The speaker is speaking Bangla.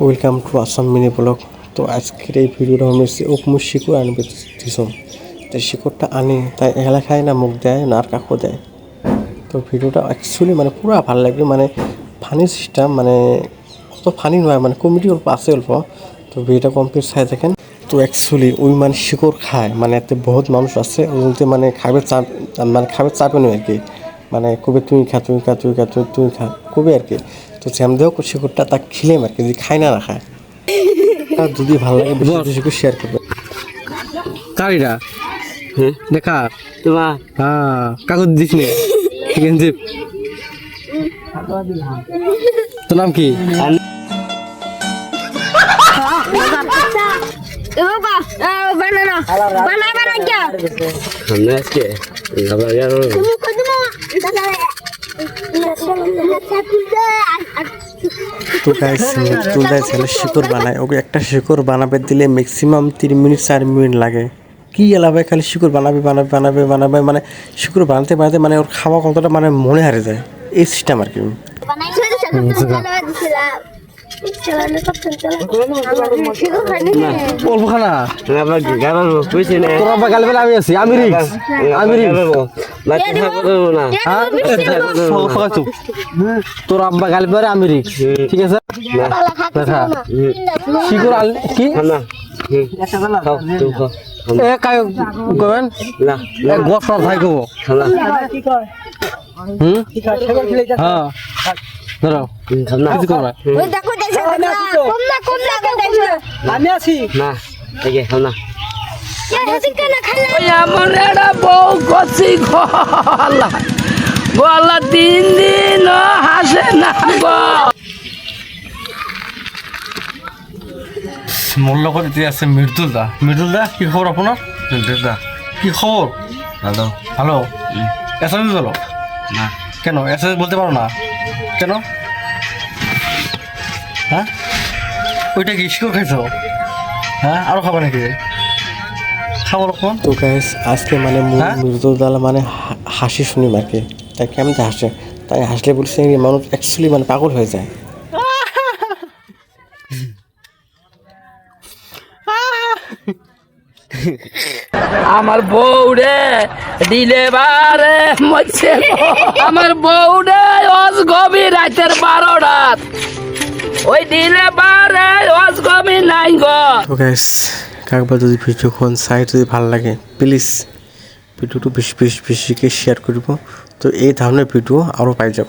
Welcome to Assam mini blog. তো আজকের এই ভিডিওটা আমি উপমুখ শিকড় আনবে দিছম। তো শিকড়টা আনি তাই এলাকায় না মুখ দেয় না আর কাকু দেয়। তো ভিডিওটা অ্যাকচুয়ালি মানে পুরো ভালো লাগবে, মানে ফানি সিস্টেম, মানে অত ফানি নয়, মানে কমেডি অল্প আছে অল্প। তো ভিডিওটা কমপ্লিট চাই দেখেন। তো অ্যাকচুয়ালি ওই মানে শিকড় খায়, মানে এতে বহুত মানুষ আছে ওতে মানে খাবে চাপ, মানে খাবে চাপে নয় আর কি, মানে কবে তুই খা তুই খা তুই খা তুই খা কবে আর কি। তো জ্যামদেও শিকড়টা তা খেলেম আর কি, যদি খায় না রাখায়। যদি ভালো লাগে বেশি বেশি করে শেয়ার করবে। কারিরা দেখা তোমার হ্যাঁ কাগজ দিস নে গেঞ্জি। তোর নাম কি? তো গাইস চুলদায় ছেলে শিকড় বানায়, ওকে একটা শিকড় বানাবে দিলে ম্যাক্সিমাম 3 মিনিট 4 মিনিট লাগে। কি এলাবে খালি শিকড় বানাবে বানাবে বানাবে বানাবে, মানে শিকড় বানাতে বানাতে মানে ওর খাওয়া কতটা মানে মনে হারে যায়, এই সিস্টেম আর কি। আমি আছি আমি তোর আব্বা গালি পারে আমি রিক্স, ঠিক আছে। শিকড় আল কি গছর ভাই কব হ্যাঁ ধরো আমি আছি না না এমন একটা বউ করছি গলা গলা 3 দিন হাসে না গো। মূল্য করে দিয়ে আছে মৃদুলদা। মৃদুলদা কি খবর আপনার? মৃদুলদা কি খবর? Hello hello. এসএমএস বলো না কেন? এসএমএস বলতে পারো না কেন? হ্যাঁ ওইটা কি শিকড় খাইছো? হ্যাঁ আরো খাবার নাকি? খাবার কখন? তো গাইস আজকে মানে মৃদুলদা মানে হাসি শুনি মার্কে, তাই কেমন হাসে, তাই হাসলে বলছে মানুষ অ্যাকচুয়ালি মানে পাগল হয়ে যায়। আমার বউরে দিলে বারে মরছে, আমার বউরে অজগবি রাতের 12টাত ওই দিলে বারে অজগবি নাই গো। তো গাইস কাকবার যদি ভিডিওখন চাই যদি ভালো লাগে প্লিজ ভিডিওটা বেশি বেশি বেশিকে শেয়ার করব। তো এই ধরনের ভিডিও আরও পাই যাব।